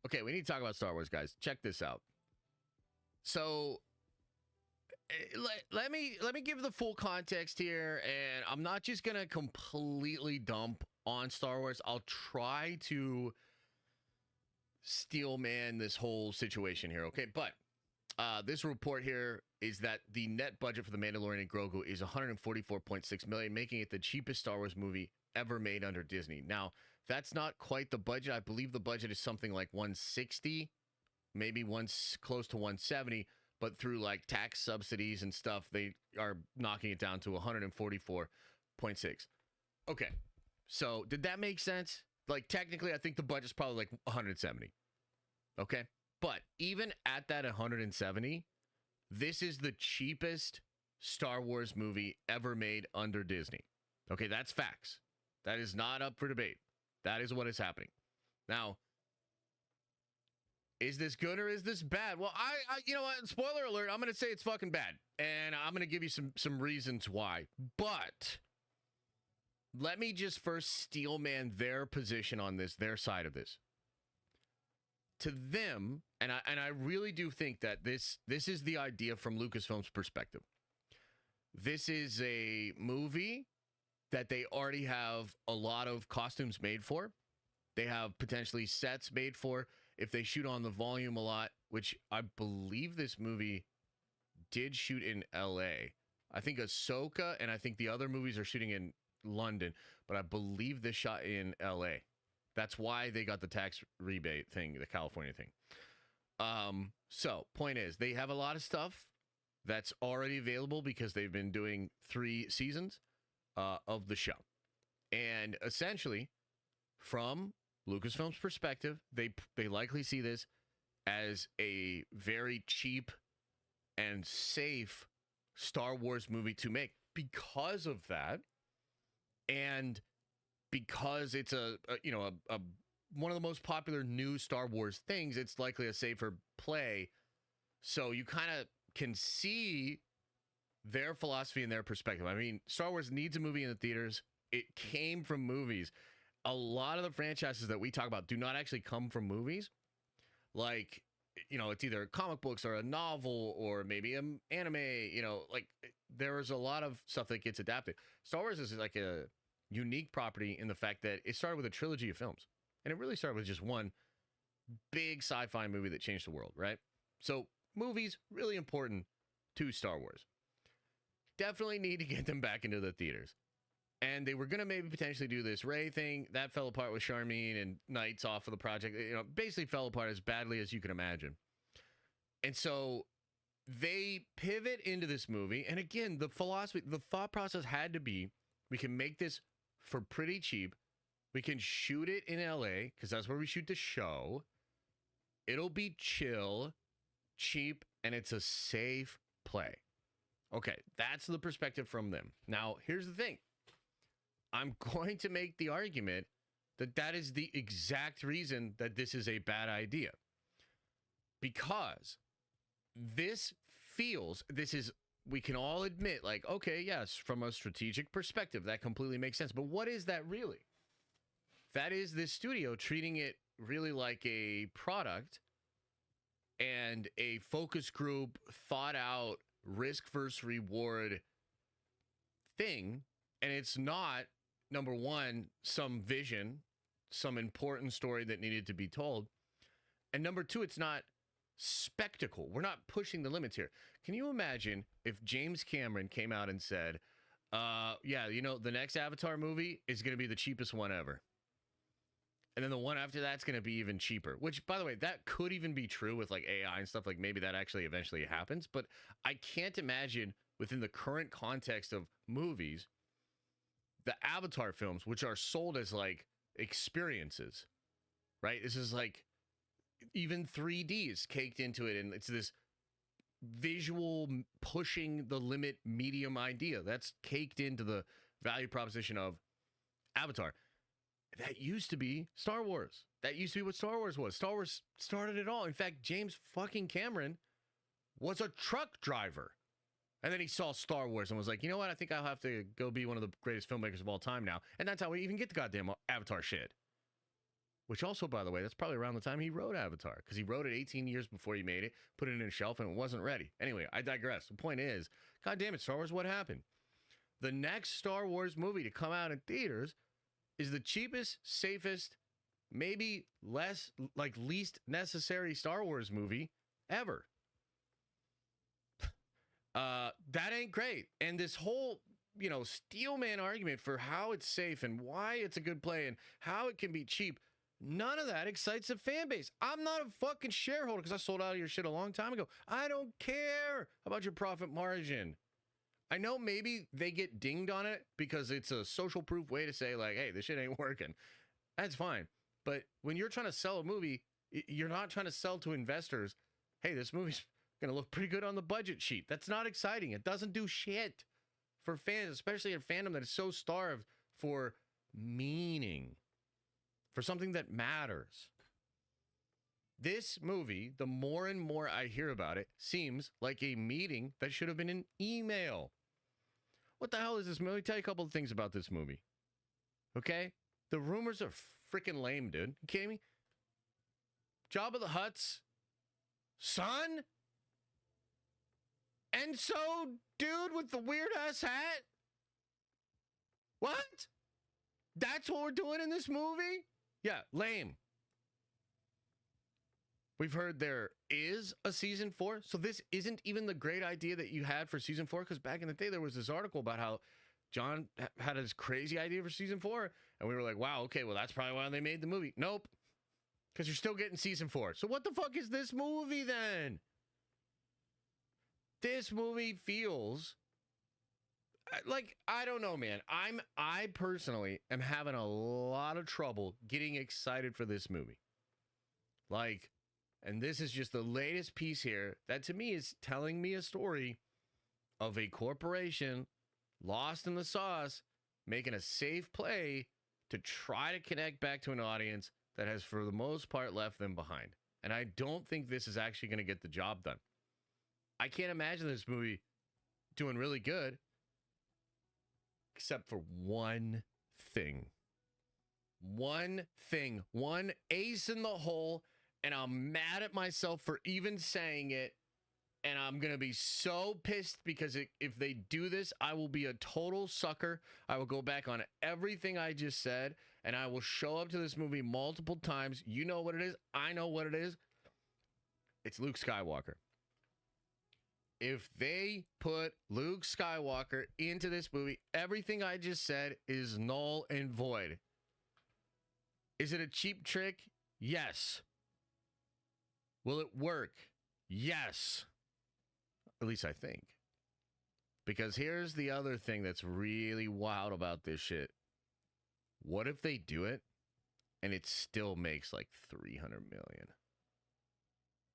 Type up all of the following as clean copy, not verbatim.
Okay, we need to talk about Star Wars, guys. Check this out. So let me give the full context here, and I'm not just gonna completely dump on Star Wars. I'll try to steelman this whole situation here, okay? But this report here is that the net budget for The Mandalorian and Grogu is $144.6 million, making it the cheapest Star Wars movie ever made under Disney. Now, that's not quite the budget. I believe the budget is something like 160, maybe close to 170, but through like tax subsidies and stuff, they are knocking it down to 144.6. Okay, so did that make sense? Like, technically, I think the budget's probably like 170. Okay, but even at that 170, this is the cheapest Star Wars movie ever made under Disney. Okay, that's facts. That is not up for debate. That is what is happening. Now, is this good or is this bad? Well, I you know what? Spoiler alert, I'm going to say it's fucking bad. And I'm going to give you some reasons why. But let me just first steelman their position on this, their side of this. To them, and I really do think that this is the idea from Lucasfilm's perspective. This is a movie that they already have a lot of costumes made for. They have potentially sets made for if they shoot on the volume a lot, which I believe this movie did shoot in LA. I think Ahsoka and I think the other movies are shooting in London, but I believe this shot in LA. That's why they got the tax rebate thing, the California thing. So point is, they have a lot of stuff that's already available because they've been doing 3 seasons of the show. And essentially, from Lucasfilm's perspective, they likely see this as a very cheap and safe Star Wars movie to make because of that, and because it's a one of the most popular new Star Wars things. It's likely a safer play, so you kind of can see their philosophy and their perspective. I mean, Star Wars needs a movie in the theaters. It came from movies. A lot of the franchises that we talk about do not actually come from movies. Like, it's either comic books or a novel or maybe an anime. Like, there is a lot of stuff that gets adapted. Star Wars is like a unique property in the fact that it started with a trilogy of films. And it really started with just one big sci-fi movie that changed the world, right? So movies, really important to Star Wars. Definitely need to get them back into the theaters. And they were going to maybe potentially do this Rey thing. That fell apart with Charmin and Knights off of the project. Basically fell apart as badly as you can imagine. And so they pivot into this movie. And again, the philosophy, the thought process had to be, we can make this for pretty cheap. We can shoot it in LA because that's where we shoot the show. It'll be chill, cheap, and it's a safe play. Okay, that's the perspective from them. Now, here's the thing. I'm going to make the argument that that is the exact reason that this is a bad idea. Because we can all admit, like, okay, yes, from a strategic perspective, that completely makes sense. But what is that really? That is this studio treating it really like a product and a focus group, thought out, risk versus reward thing. And it's not, number one, some vision, some important story that needed to be told. And number two, it's not spectacle. We're not pushing the limits here. Can you imagine if James Cameron came out and said, the next Avatar movie is going to be the cheapest one ever. And then the one after that's going to be even cheaper, which, by the way, that could even be true with like AI and stuff. Like maybe that actually eventually happens. But I can't imagine within the current context of movies, the Avatar films, which are sold as like experiences, right? This is like even 3D is caked into it. And it's this visual pushing the limit medium idea that's caked into the value proposition of Avatar. That used to be Star Wars. That used to be what Star Wars was. Star Wars started it all. In fact, James fucking Cameron was a truck driver. And then he saw Star Wars and was like, you know what? I think I'll have to go be one of the greatest filmmakers of all time now. And that's how we even get the goddamn Avatar shit. which also, by the way, that's probably around the time he wrote Avatar, because he wrote it 18 years before he made it, put it in a shelf, and it wasn't ready. Anyway, I digress. The point is, God damn it, Star Wars, what happened? The next Star Wars movie to come out in theaters is the cheapest, safest, maybe least necessary Star Wars movie ever. That ain't great. And this whole, steelman argument for how it's safe and why it's a good play and how it can be cheap, none of that excites the fan base. I'm not a fucking shareholder because I sold out of your shit a long time ago. I don't care about your profit margin. I know maybe they get dinged on it because it's a social proof way to say, like, hey, this shit ain't working. That's fine. But when you're trying to sell a movie, you're not trying to sell to investors, hey, this movie's going to look pretty good on the budget sheet. That's not exciting. It doesn't do shit for fans, especially a fandom that is so starved for meaning, for something that matters. This movie, the more and more I hear about it, seems like a meeting that should have been an email. What the hell is this movie? Let me tell you a couple of things about this movie. Okay? The rumors are freaking lame, dude. You kidding me? Jabba the Hutt's son? And so, dude with the weird-ass hat? What? That's what we're doing in this movie? Yeah, lame. We've heard there is a season 4, so this isn't even the great idea that you had for season 4, because back in the day, there was this article about how John had this crazy idea for season 4, and we were like, wow, okay, well, that's probably why they made the movie. Nope, because you're still getting season 4. So what the fuck is this movie then? This movie feels like, I don't know, man. I personally am having a lot of trouble getting excited for this movie. Like, and this is just the latest piece here that to me is telling me a story of a corporation lost in the sauce, making a safe play to try to connect back to an audience that has, for the most part, left them behind. And I don't think this is actually going to get the job done. I can't imagine this movie doing really good, except for one thing. One thing. One ace in the hole. And I'm mad at myself for even saying it. And I'm going to be so pissed because if they do this, I will be a total sucker. I will go back on everything I just said. And I will show up to this movie multiple times. You know what it is. I know what it is. It's Luke Skywalker. If they put Luke Skywalker into this movie, everything I just said is null and void. Is it a cheap trick? Yes. Will it work? Yes. At least I think. Because here's the other thing that's really wild about this shit. What if they do it and it still makes like 300 million?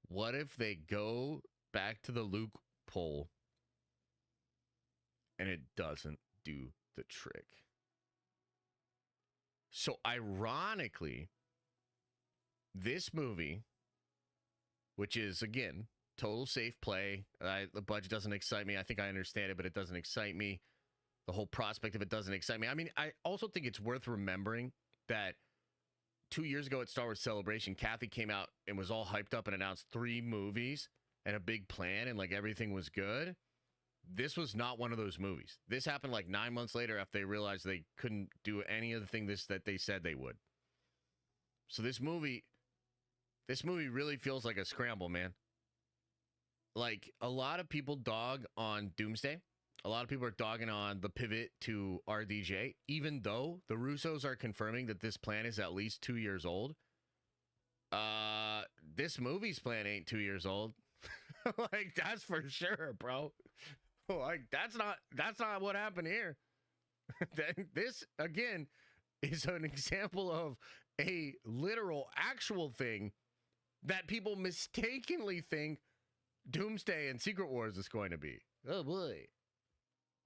What if they go back to the Luke poll and it doesn't do the trick? So ironically, this movie, which is, again, total safe play. The budget doesn't excite me. I think I understand it, but it doesn't excite me. The whole prospect of it doesn't excite me. I mean, I also think it's worth remembering that 2 years ago at Star Wars Celebration, Kathy came out and was all hyped up and announced 3 movies and a big plan and like everything was good. This was not one of those movies. This happened like 9 months later after they realized they couldn't do any of the things that they said they would. So this movie really feels like a scramble, man. Like, a lot of people dog on Doomsday. A lot of people are dogging on the pivot to RDJ, even though the Russos are confirming that this plan is at least 2 years old. This movie's plan ain't 2 years old. Like, that's for sure, bro. Like, that's not what happened here. This, again, is an example of a literal, actual thing that people mistakenly think Doomsday and Secret Wars is going to be. Oh, boy.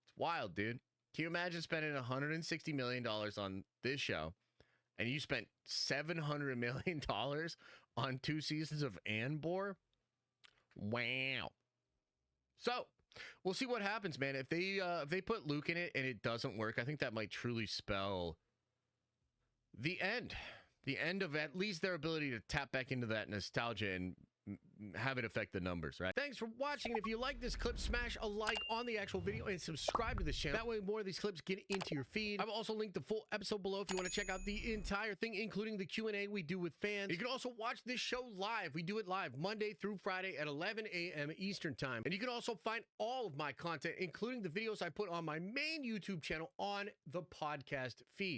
It's wild, dude. Can you imagine spending $160 million on this show, and you spent $700 million on 2 seasons of Andor? Wow. So, we'll see what happens, man. If they put Luke in it and it doesn't work, I think that might truly spell the end the end of at least their ability to tap back into that nostalgia and have it affect the numbers, right? Thanks for watching. And if you like this clip, smash a like on the actual video and subscribe to this channel. That way more of these clips get into your feed. I've also linked the full episode below if you want to check out the entire thing, including the Q&A we do with fans. You can also watch this show live. We do it live Monday through Friday at 11 a.m. Eastern time. And you can also find all of my content, including the videos I put on my main YouTube channel, on the podcast feed.